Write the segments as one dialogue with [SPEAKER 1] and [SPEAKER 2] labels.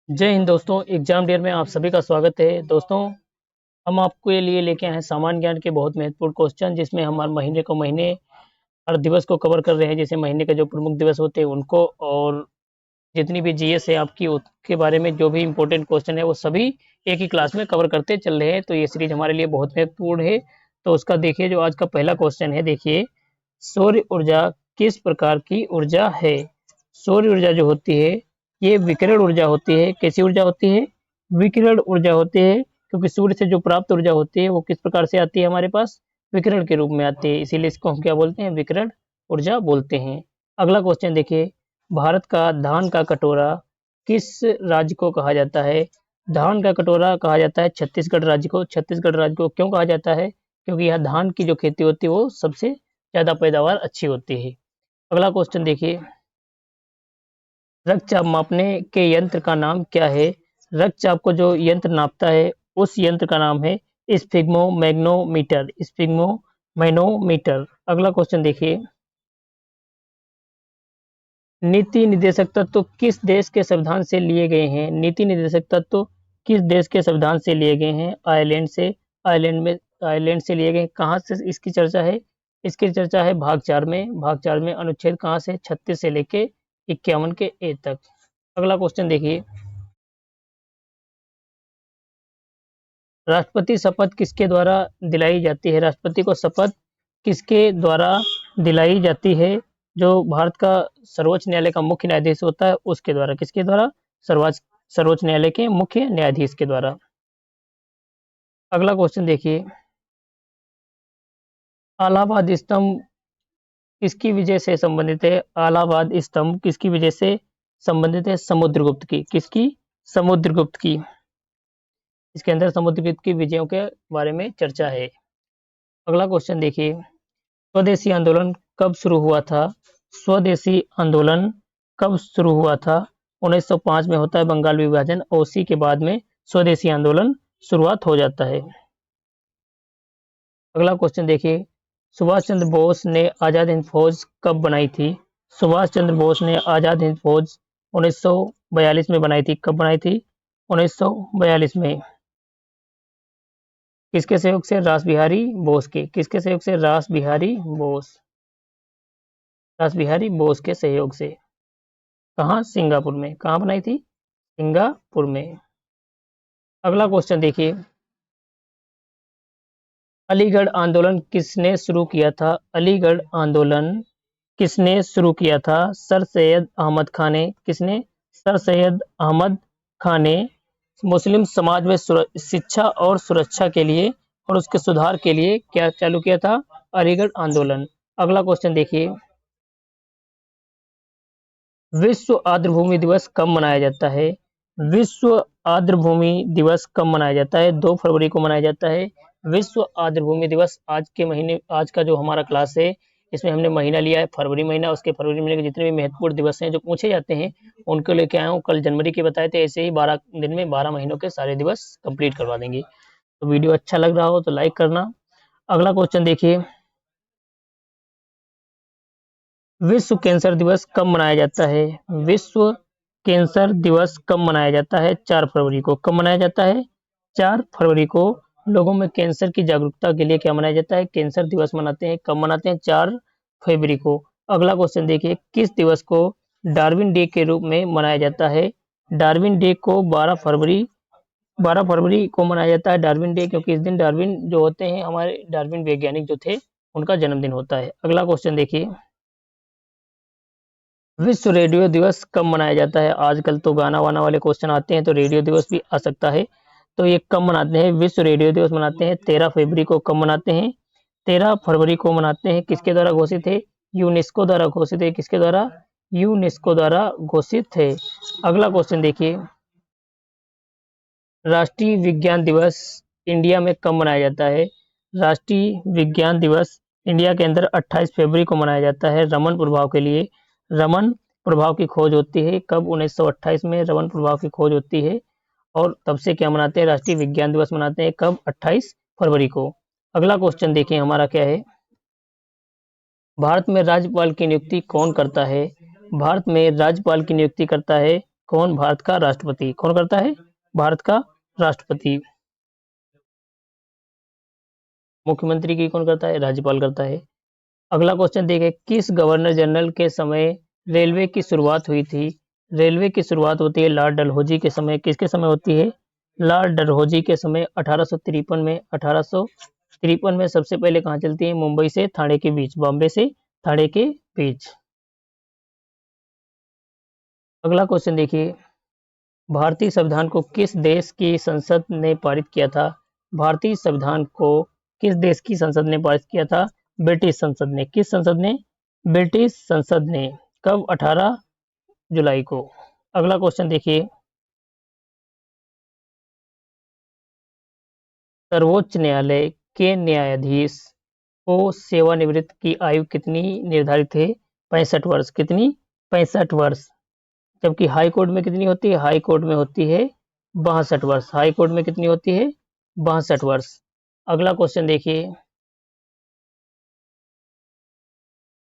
[SPEAKER 1] जय हिंद दोस्तों। Exam dare में आप सभी का स्वागत है। दोस्तों, हम आपके लिए लेके आए हैं सामान्य ज्ञान के बहुत महत्वपूर्ण क्वेश्चन, जिसमें हम हर महीने हर दिवस को कवर कर रहे हैं। जैसे महीने के जो प्रमुख दिवस होते हैं उनको, और जितनी भी जीएस है आपकी उसके बारे में जो भी इंपॉर्टेंट क्वेश्चन है वो सभी एक ही क्लास में कवर करते चल रहे हैं। तो ये सीरीज हमारे लिए बहुत महत्वपूर्ण है। तो उसका देखिए, जो आज का पहला क्वेश्चन है, देखिए, सौर ऊर्जा किस प्रकार की ऊर्जा है? सौर ऊर्जा जो होती है ये विकिरण ऊर्जा होती है। कैसी ऊर्जा होती है? विकिरण ऊर्जा होती है, क्योंकि सूर्य से जो प्राप्त ऊर्जा होती है वो किस प्रकार से आती है हमारे पास? विकिरण के रूप में आती है। इसीलिए इसको हम क्या बोलते हैं? विकिरण ऊर्जा बोलते हैं। अगला क्वेश्चन देखिए, भारत का धान का कटोरा किस राज्य को कहा जाता है? धान का कटोरा कहा जाता है छत्तीसगढ़ राज्य को। छत्तीसगढ़ राज्य को क्यों कहा जाता है? क्योंकि यहाँ धान की जो खेती होती है वो सबसे ज़्यादा पैदावार अच्छी होती है। अगला क्वेश्चन देखिए, रक्तचाप मापने के यंत्र का नाम क्या है? रक्तचाप को जो यंत्र नापता है उस यंत्र का नाम है स्फिग्मोमैग्नोमीटर। स्फिग्मोमैग्नोमीटर। अगला क्वेश्चन देखिए, नीति निर्देशक तत्व किस देश के संविधान से लिए गए हैं? नीति निर्देशक तत्व किस देश के संविधान से लिए गए हैं? आयरलैंड से। आयरलैंड से लिए गए। कहाँ से इसकी चर्चा है? इसकी चर्चा है भाग 4 में। भाग 4 में अनुच्छेद कहाँ से? 36 से लेके 51 के ए तक। अगला क्वेश्चन देखिए, राष्ट्रपति शपथ किसके द्वारा दिलाई जाती है? राष्ट्रपति को शपथ किसके द्वारा दिलाई जाती है? जो भारत का सर्वोच्च न्यायालय का मुख्य न्यायाधीश होता है उसके द्वारा। किसके द्वारा? सर्वोच्च न्यायालय के मुख्य न्यायाधीश के द्वारा। अगला क्वेश्चन देखिए, अलाहाबाद स्तंभ किसकी विजय से संबंधित है? अलाहाबाद स्तंभ किसकी विजय से संबंधित है? समुद्रगुप्त की। किसकी? समुद्रगुप्त की। इसके अंदर समुद्रगुप्त की विजयों के बारे में चर्चा है। अगला क्वेश्चन देखिए, स्वदेशी आंदोलन कब शुरू हुआ था? स्वदेशी आंदोलन कब शुरू हुआ था? 1905 में होता है बंगाल विभाजन, और उसी के बाद में स्वदेशी आंदोलन शुरुआत हो जाता है। अगला क्वेश्चन देखिए, सुभाष चंद्र बोस ने आजाद हिंद फौज कब बनाई थी? सुभाष चंद्र बोस ने आजाद हिंद फौज 1942 में बनाई थी। कब बनाई थी? 1942 में। किसके सहयोग से? रास बिहारी बोस के। किसके सहयोग से? रास बिहारी बोस। रास बिहारी बोस के सहयोग से। कहाँ? सिंगापुर में। कहाँ बनाई थी? सिंगापुर में। अगला क्वेश्चन देखिए, अलीगढ़ आंदोलन किसने शुरू किया था? अलीगढ़ आंदोलन किसने शुरू किया था? सर सैयद अहमद खान ने। किसने? सर सैयद अहमद खान ने मुस्लिम समाज में शिक्षा और सुरक्षा के लिए और उसके सुधार के लिए क्या चालू किया था? अलीगढ़ आंदोलन। अगला क्वेश्चन देखिए, विश्व आर्द्रभूमि दिवस कब मनाया जाता है? विश्व आर्द्रभूमि दिवस कब मनाया जाता है? 2 फरवरी को मनाया जाता है विश्व आर्द्रभूमि दिवस। आज का जो हमारा क्लास है इसमें हमने महीना लिया है फरवरी महीना। उसके फरवरी महीने के जितने भी महत्वपूर्ण दिवस हैं जो पूछे जाते हैं उनको लेके आया हूँ। कल जनवरी के बताए थे, ऐसे ही 12 दिन में 12 महीनों के सारे दिवस कंप्लीट करवा देंगे। तो वीडियो अच्छा लग रहा हो तो लाइक करना। अगला क्वेश्चन देखिए, विश्व कैंसर दिवस कब मनाया जाता है? विश्व कैंसर दिवस कब मनाया जाता है? 4 फरवरी को। कब मनाया जाता है? 4 फरवरी को। लोगों में कैंसर की जागरूकता के लिए क्या मनाया जाता है? कैंसर दिवस मनाते हैं। कब मनाते हैं? 4 फरवरी को। अगला क्वेश्चन देखिए, किस दिवस को डार्विन डे के रूप में मनाया जाता है? डार्विन डे को 12 फरवरी को मनाया जाता है डार्विन डे, क्योंकि इस दिन डार्विन जो होते हैं हमारे डार्विन वैज्ञानिक जो थे उनका जन्मदिन होता है। अगला क्वेश्चन देखिए, विश्व रेडियो दिवस कब मनाया जाता है? आजकल तो गाना वाना वाले क्वेश्चन आते हैं तो रेडियो दिवस भी आ सकता है। तो ये कब मनाते हैं? विश्व रेडियो दिवस मनाते हैं 13 फरवरी को। कब मनाते हैं? 13 फरवरी को मनाते हैं। किसके द्वारा घोषित है? यूनेस्को द्वारा घोषित है। किसके द्वारा? यूनेस्को द्वारा घोषित है। अगला क्वेश्चन देखिए, राष्ट्रीय विज्ञान दिवस इंडिया में कब मनाया जाता है? राष्ट्रीय विज्ञान दिवस इंडिया के अंदर 28 फरवरी को मनाया जाता है रमन प्रभाव के लिए। रमन प्रभाव की खोज होती है कब? 1928 में रमन प्रभाव की खोज होती है, और तब से क्या मनाते हैं? राष्ट्रीय विज्ञान दिवस मनाते हैं। कब? 28 फरवरी को। अगला क्वेश्चन देखिए हमारा क्या है, भारत में राज्यपाल की नियुक्ति कौन करता है? भारत में राज्यपाल की नियुक्ति करता है कौन भारत का राष्ट्रपति कौन करता है? भारत का राष्ट्रपति। मुख्यमंत्री की कौन करता है? राज्यपाल करता है। अगला क्वेश्चन देखिए, किस गवर्नर जनरल के समय रेलवे की शुरुआत हुई थी? रेलवे की शुरुआत होती है लॉर्ड डलहौजी के समय। किसके समय होती है? लॉर्ड डलहौजी के समय 1853 में। 1853 में सबसे पहले कहाँ चलती है? मुंबई से ठाणे के बीच, बॉम्बे से ठाणे के बीच। अगला क्वेश्चन देखिए, भारतीय संविधान को किस देश की संसद ने पारित किया था? भारतीय संविधान को किस देश की संसद ने पारित किया था? ब्रिटिश संसद ने। किस संसद ने? ब्रिटिश संसद ने। कब? 18 जुलाई को। अगला क्वेश्चन देखिए, सर्वोच्च न्यायालय के न्यायाधीश को सेवानिवृत्त की आयु कितनी निर्धारित है? 65 वर्ष। कितनी? 65 वर्ष। जबकि हाई कोर्ट में कितनी होती है? हाई कोर्ट में होती है 62 वर्ष। हाई कोर्ट में कितनी होती है? 62 वर्ष। अगला क्वेश्चन देखिए,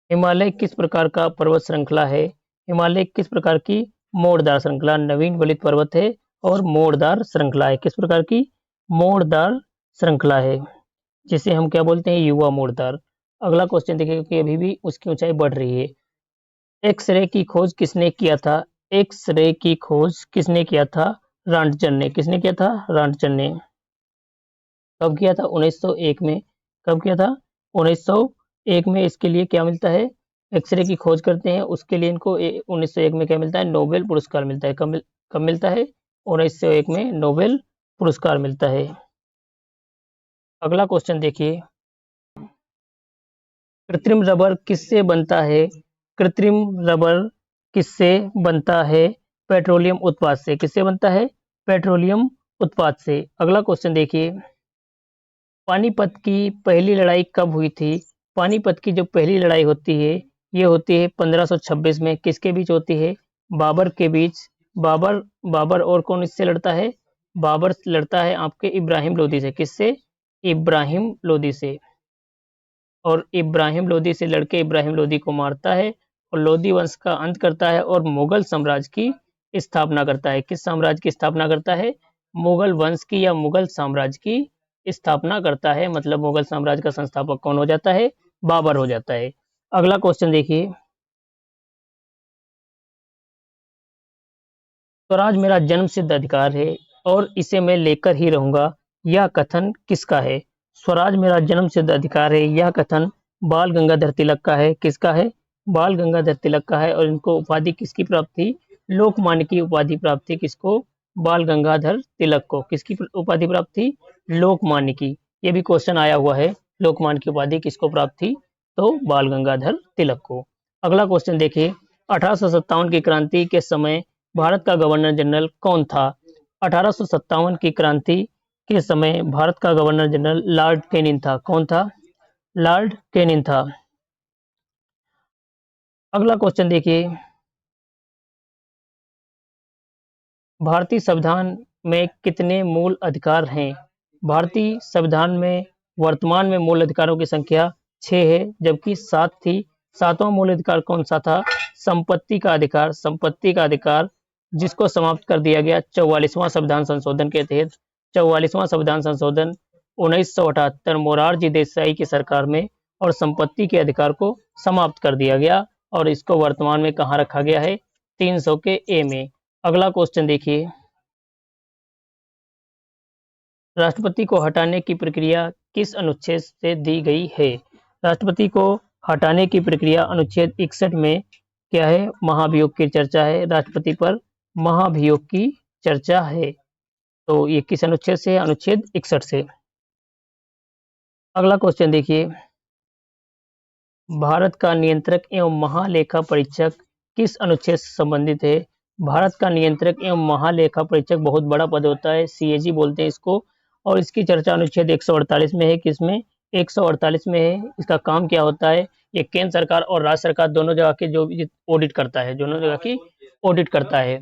[SPEAKER 1] हिमालय किस प्रकार का पर्वत श्रृंखला है? हिमालय किस प्रकार की? मोड़दार श्रृंखला। नवीन वलित पर्वत है और मोड़दार श्रृंखला है। किस प्रकार की? मोड़दार श्रृंखला है, जिसे हम क्या बोलते हैं? युवा मोड़दार। अगला क्वेश्चन देखिए कि अभी भी उसकी ऊंचाई बढ़ रही है। एक्सरे की खोज किसने किया था? एक्सरे की खोज किसने किया था? रॉन्टजन ने। किसने किया था? रॉन्टजन ने। कब किया था? 1901 में। कब किया था? 1901 में। इसके लिए क्या मिलता है? एक्सरे की खोज करते हैं उसके लिए इनको 1901 में क्या मिलता है? नोबेल पुरस्कार मिलता है। कब मिलता है? 1901 में नोबेल पुरस्कार मिलता है। अगला क्वेश्चन देखिए, कृत्रिम रबर किससे बनता है? कृत्रिम रबर किससे बनता है? पेट्रोलियम उत्पाद से। किससे बनता है? पेट्रोलियम उत्पाद से। अगला क्वेश्चन देखिए, पानीपत की पहली लड़ाई कब हुई थी? पानीपत की जो पहली लड़ाई होती है ये होती है 1526 में। किसके बीच होती है? बाबर के बीच। बाबर बाबर और कौन इससे लड़ता है? बाबर लड़ता है आपके इब्राहिम लोदी से। किससे? इब्राहिम लोदी से। और इब्राहिम लोदी से लड़के इब्राहिम लोदी को मारता है और लोदी वंश का अंत करता है और मुगल साम्राज्य की स्थापना करता है। किस साम्राज्य की स्थापना करता है? मुगल वंश की या मुगल साम्राज्य की स्थापना करता है। मतलब मुगल साम्राज्य का संस्थापक कौन हो जाता है? बाबर हो जाता है। अगला क्वेश्चन देखिए, स्वराज मेरा जन्म सिद्ध अधिकार है और इसे मैं लेकर ही रहूंगा, यह कथन किसका है? स्वराज मेरा जन्म सिद्ध अधिकार है, यह कथन बाल गंगाधर तिलक का है। किसका है? बाल गंगाधर तिलक का है। और इनको उपाधि किसकी प्राप्त थी? लोकमान्य की उपाधि प्राप्त थी। किसको? बाल गंगाधर तिलक को। किसकी उपाधि प्राप्त थी? लोकमान्य की। ये भी क्वेश्चन आया हुआ है, लोकमान्य की उपाधि किसको प्राप्त थी? तो बाल गंगाधर तिलक को। अगला क्वेश्चन देखिए, 1857 की क्रांति के समय भारत का गवर्नर जनरल कौन था? 1857 की क्रांति के समय भारत का गवर्नर जनरल लॉर्ड कैनिंग था। कौन था? लॉर्ड कैनिंग था। अगला क्वेश्चन देखिए, भारतीय संविधान में कितने मूल अधिकार हैं? भारतीय संविधान में वर्तमान में मूल अधिकारों की संख्या 6 है, जबकि 7 थी। सातवां मूल अधिकार कौन सा था? संपत्ति का अधिकार। संपत्ति का अधिकार, जिसको समाप्त कर दिया गया 44वां संविधान संशोधन के तहत। 44वां संविधान संशोधन 1978 मोरारजी देसाई की सरकार में, और संपत्ति के अधिकार को समाप्त कर दिया गया और इसको वर्तमान में कहाँ रखा गया है? 300 के ए में। अगला क्वेश्चन देखिए, राष्ट्रपति को हटाने की प्रक्रिया किस अनुच्छेद से दी गई है? राष्ट्रपति को हटाने की प्रक्रिया अनुच्छेद 61 में क्या है? महाभियोग की चर्चा है। राष्ट्रपति पर महाभियोग की चर्चा है। तो ये किस अनुच्छेद से है? अनुच्छेद 61 से। अगला क्वेश्चन देखिए, भारत का नियंत्रक एवं महालेखा परीक्षक किस अनुच्छेद से संबंधित है? भारत का नियंत्रक एवं महालेखा परीक्षक बहुत बड़ा पद होता है, सीएजी बोलते हैं इसको। और इसकी चर्चा अनुच्छेद 148 में है। किसमें? 148 में है। इसका काम क्या होता है? ये केंद्र सरकार और राज्य सरकार दोनों जगह के जो भी ऑडिट करता है, दोनों जगह की ऑडिट करता है।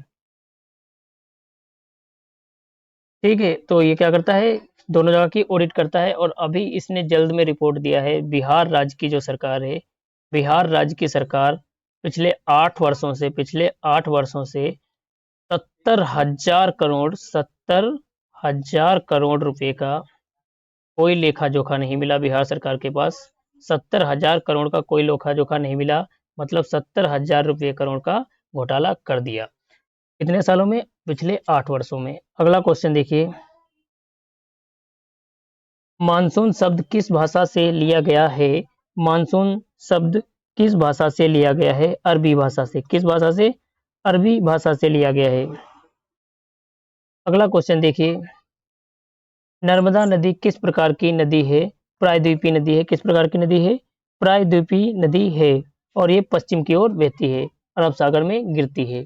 [SPEAKER 1] ठीक है, तो ये क्या करता है? दोनों जगह की ऑडिट करता है। और अभी इसने जल्द में रिपोर्ट दिया है। बिहार राज्य की जो सरकार है, बिहार राज्य की सरकार पिछले 8 वर्षों से 70,000 करोड़ रुपए का कोई लेखा जोखा नहीं मिला बिहार सरकार के पास। 70,000 करोड़ का कोई लेखा जोखा नहीं मिला, मतलब 70,000 रुपये करोड़ का घोटाला कर दिया। कितने सालों में? पिछले 8 वर्षों में। अगला क्वेश्चन देखिए, मानसून शब्द किस भाषा से लिया गया है? मानसून शब्द किस भाषा से लिया गया है? अरबी भाषा से। किस भाषा से? अरबी भाषा से लिया गया है। अगला क्वेश्चन देखिए, नर्मदा नदी किस प्रकार की नदी है? प्रायद्वीपीय नदी है। किस प्रकार की नदी है? प्रायद्वीपीय नदी है, और ये पश्चिम की ओर बहती है, अरब सागर में गिरती है।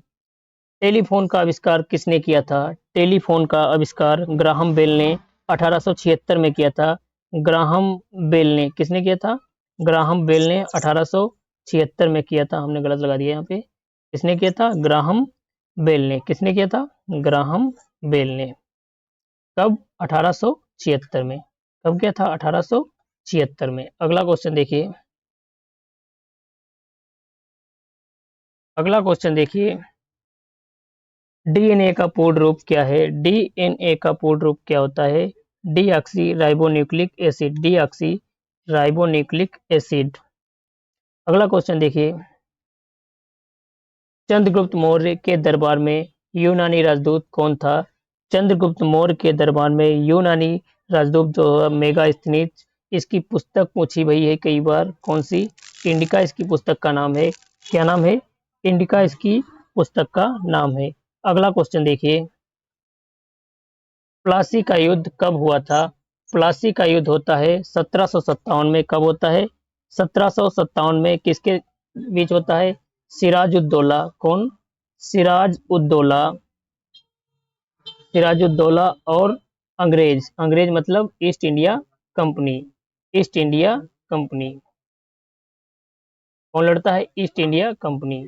[SPEAKER 1] टेलीफोन का आविष्कार किसने किया था? टेलीफोन का आविष्कार ग्राहम बेल ने 1876 में किया था। ग्राहम बेल ने, किसने किया था? ग्राहम बेल ने 1876 में किया था। हमने गलत लगा दिया यहाँ पे। किसने किया था? ग्राहम बेल ने। किसने किया था? ग्राहम बेल ने। कब? 1876 में। कब किया था? 1876 में। अगला क्वेश्चन देखिए, अगला क्वेश्चन देखिए, डीएनए का पूर्ण रूप क्या है? डीएनए का पूर्ण रूप क्या होता है? Deoxy ribonucleic acid. Deoxy ribonucleic acid. अगला क्वेश्चन देखिए, चंद्रगुप्त मौर्य के दरबार में यूनानी राजदूत कौन था? चंद्रगुप्त मौर्य के दरबार में यूनानी राजदूत जो मेगास्थनीज, इसकी पुस्तक पूछी गई है कई बार। कौन सी? इंडिका इसकी पुस्तक का नाम है। क्या नाम है? इंडिका इसकी पुस्तक का नाम है। अगला क्वेश्चन देखिए, प्लासी का युद्ध कब हुआ था? प्लासी का युद्ध होता है 1757 में। कब होता है? 1757 में। किसके बीच होता है? सिराजुद्दौला। कौन? सिराजुद्दौला। सिराजुद्दौला और अंग्रेज। अंग्रेज मतलब east India company. East India company. कौन लड़ता है? East India company.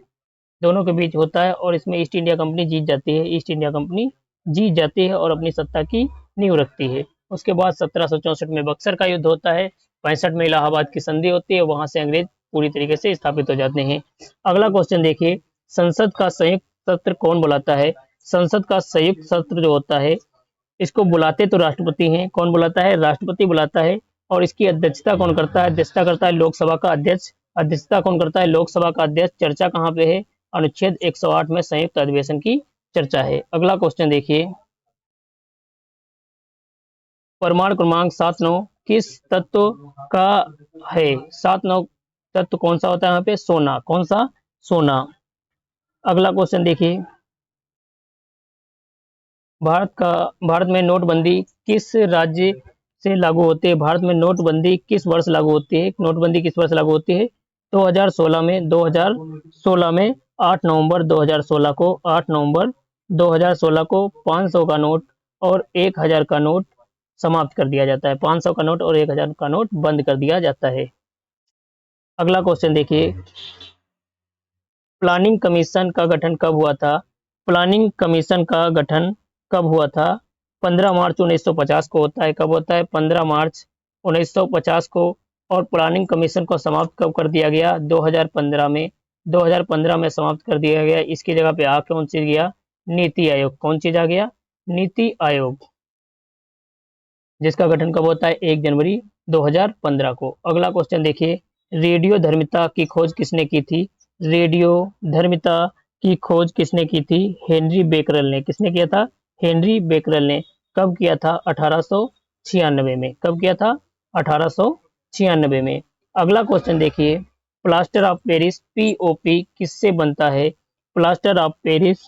[SPEAKER 1] दोनों के बीच होता है, और इसमें ईस्ट इंडिया कंपनी जीत जाती है। ईस्ट इंडिया कंपनी जीत जाती है और अपनी सत्ता की नींव रखती है। उसके बाद 1764 में बक्सर का युद्ध होता है। 65 में इलाहाबाद की संधि होती है, वहां से अंग्रेज पूरी तरीके से स्थापित हो जाते हैं। अगला क्वेश्चन देखिए, संसद का संयुक्त सत्र कौन बुलाता है? संसद का संयुक्त सत्र जो होता है, इसको बुलाते तो राष्ट्रपति हैं। कौन बुलाता है? राष्ट्रपति बुलाता है। और इसकी अध्यक्षता कौन करता है? अध्यक्षता करता है लोकसभा का अध्यक्ष। अध्यक्षता कौन करता है? लोकसभा का अध्यक्ष। चर्चा कहाँ पे है? अनुच्छेद 108 में संयुक्त अधिवेशन की चर्चा है। अगला क्वेश्चन देखिए, परमाणु क्रमांक 7-9 किस तत्व का है? 7-9 तत्व कौन सा होता है? यहाँ पे सोना। कौन सा? सोना। अगला क्वेश्चन देखिए, भारत में नोटबंदी किस राज्य से लागू होती है? भारत में नोटबंदी किस वर्ष लागू होती है? नोटबंदी किस वर्ष लागू होती है? 2016 में। 2016 में 8 नवंबर 2016 को, 8 नवंबर 2016 को 500 का नोट और 1000 का नोट समाप्त कर दिया जाता है। 500 का नोट और 1000 का नोट बंद कर दिया जाता है। अगला क्वेश्चन देखिए, प्लानिंग कमीशन का गठन कब हुआ था? प्लानिंग कमीशन का गठन कब हुआ था? 15 मार्च 1950 को होता है। कब होता है? 15 मार्च 1950 को। और प्लानिंग कमीशन को समाप्त कब कर दिया गया? 2015 में। 2015 में समाप्त कर दिया गया। इसकी जगह पे आ कौन चीज गया? नीति आयोग। कौन चीज आ गया? नीति आयोग, जिसका गठन कब होता है? 1 जनवरी 2015 को। अगला क्वेश्चन देखिए, रेडियो धर्मिता की खोज किसने की थी? रेडियो धर्मिता की खोज किसने की थी? हेनरी बेकरल ने। किसने किया था? हेनरी बेकरल ने। कब किया था? 1896 में। कब किया था? 1896 में। अगला क्वेश्चन देखिए, प्लास्टर ऑफ पेरिस पीओपी किससे बनता है? प्लास्टर ऑफ पेरिस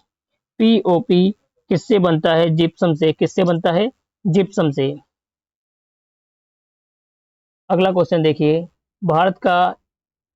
[SPEAKER 1] पीओपी किससे बनता है? जिप्सम से। किससे बनता है? जिप्सम से। अगला क्वेश्चन देखिए, भारत का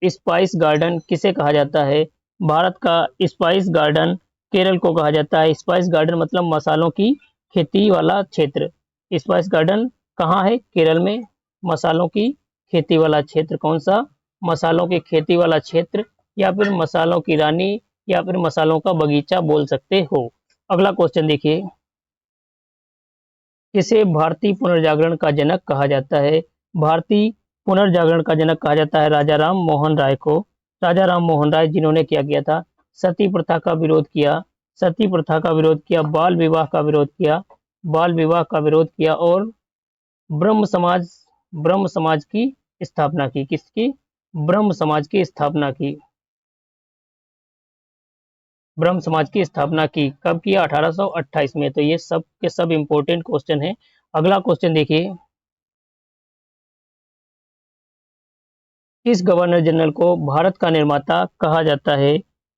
[SPEAKER 1] स्पाइस गार्डन किसे कहा जाता है? भारत का स्पाइस गार्डन केरल को कहा जाता है। स्पाइस गार्डन मतलब मसालों की खेती वाला क्षेत्र। स्पाइस गार्डन कहाँ है? केरल में। मसालों की खेती वाला क्षेत्र कौन सा? मसालों की खेती वाला क्षेत्र, या फिर मसालों की रानी, या फिर मसालों का बगीचा बोल सकते हो। अगला क्वेश्चन देखिए, किसे भारतीय पुनर्जागरण का जनक कहा जाता है? भारतीय पुनर्जागरण का जनक कहा जाता है राजा राम मोहन राय को। राजा राम मोहन राय, जिन्होंने क्या किया था? सती प्रथा का विरोध किया। सती प्रथा का विरोध किया, बाल विवाह का विरोध किया, बाल विवाह का विरोध किया और ब्रह्म समाज ब्रह्म समाज की स्थापना की। किसकी? ब्रह्म समाज की स्थापना की। ब्रह्म समाज की स्थापना की। कब किया? 1828 में। तो ये सब के सब इंपॉर्टेंट क्वेश्चन है। अगला क्वेश्चन देखिए, किस गवर्नर जनरल को भारत का निर्माता कहा जाता है?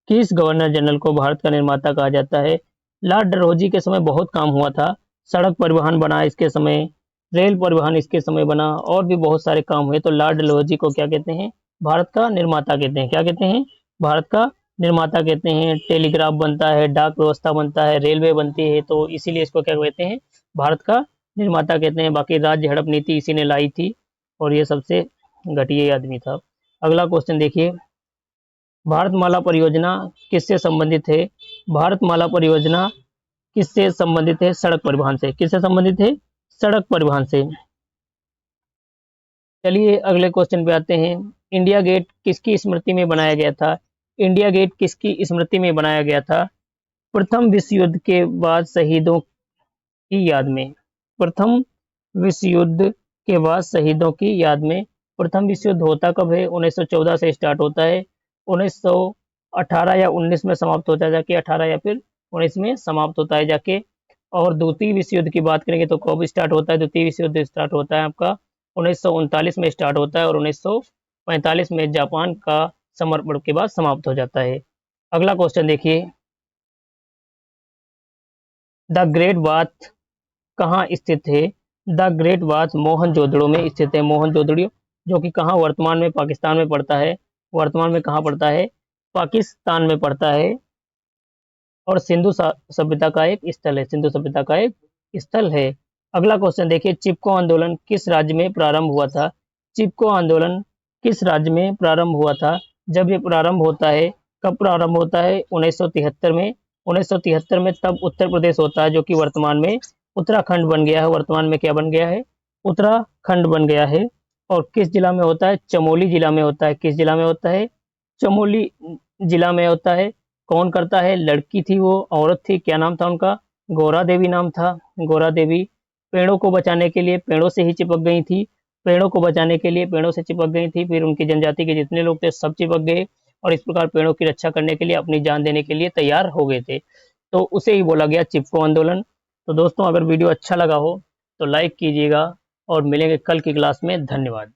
[SPEAKER 1] किस गवर्नर जनरल को भारत का निर्माता कहा जाता है? लॉर्ड डलहौजी के समय बहुत काम हुआ था। सड़क परिवहन बना इसके समय, रेल परिवहन इसके समय बना और भी बहुत सारे काम हुए। तो लॉर्ड डलहौजी को क्या कहते हैं? भारत का निर्माता कहते हैं। क्या कहते हैं? भारत का निर्माता कहते हैं। टेलीग्राफ बनता है, डाक व्यवस्था बनता है, रेलवे बनती है, तो इसीलिए इसको क्या कहते हैं? भारत का निर्माता कहते हैं। बाकी राज्य हड़प नीति इसी ने लाई थी और ये सबसे घटिया आदमी था। अगला क्वेश्चन देखिए, भारतमाला परियोजना किससे संबंधित है? भारतमाला परियोजना किससे संबंधित है? सड़क परिवहन से। किससे संबंधित है? सड़क परिवहन से। चलिए अगले क्वेश्चन पे आते हैं। इंडिया गेट किसकी स्मृति में बनाया गया था? इंडिया गेट किसकी स्मृति में बनाया गया था? प्रथम विश्व युद्ध के बाद शहीदों की याद में। प्रथम विश्व युद्ध के बाद शहीदों की याद में। प्रथम विश्व युद्ध होता कब है? 1914 से स्टार्ट होता है। 1918 या 19 में समाप्त होता है जाके, 18 या फिर 19 में समाप्त होता है जाके। और द्वितीय विश्व युद्ध की बात करेंगे तो कब स्टार्ट होता है? द्वितीय विश्व युद्ध स्टार्ट होता है आपका 1939 में स्टार्ट होता है और 1945 में जापान का समर्पण के बाद समाप्त हो जाता है। अगला क्वेश्चन देखिए, द ग्रेट बाथ कहाँ स्थित है? द ग्रेट बाथ मोहनजोदड़ो में स्थित है। मोहनजोदड़ो जो कि कहाँ? वर्तमान में पाकिस्तान में पड़ता है। वर्तमान में कहाँ पड़ता है? पाकिस्तान में पड़ता है और सिंधु सभ्यता का एक स्थल है। सिंधु सभ्यता का एक स्थल है। अगला क्वेश्चन देखिए, चिपको आंदोलन किस राज्य में प्रारंभ हुआ था? चिपको आंदोलन किस राज्य में प्रारंभ हुआ था? जब ये प्रारंभ होता है, कब प्रारंभ होता है? 1973 में। 1973 में तब उत्तर प्रदेश होता है जो कि वर्तमान में उत्तराखंड बन गया है। वर्तमान में क्या बन गया है? उत्तराखंड बन गया है। और किस जिला में होता है? चमोली जिला में होता है। किस जिला में होता है? चमोली जिला में होता है। कौन करता है? लड़की थी, वो औरत थी। क्या नाम था उनका? गौरा देवी नाम था। गौरा देवी पेड़ों को बचाने के लिए पेड़ों से ही चिपक गई थी। पेड़ों को बचाने के लिए पेड़ों से चिपक गई थी। फिर उनकी जनजाति के जितने लोग थे सब चिपक गए और इस प्रकार पेड़ों की रक्षा करने के लिए अपनी जान देने के लिए तैयार हो गए थे। तो उसे ही बोला गया चिपको आंदोलन। तो दोस्तों अगर वीडियो अच्छा लगा हो तो लाइक कीजिएगा और मिलेंगे कल की क्लास में। धन्यवाद।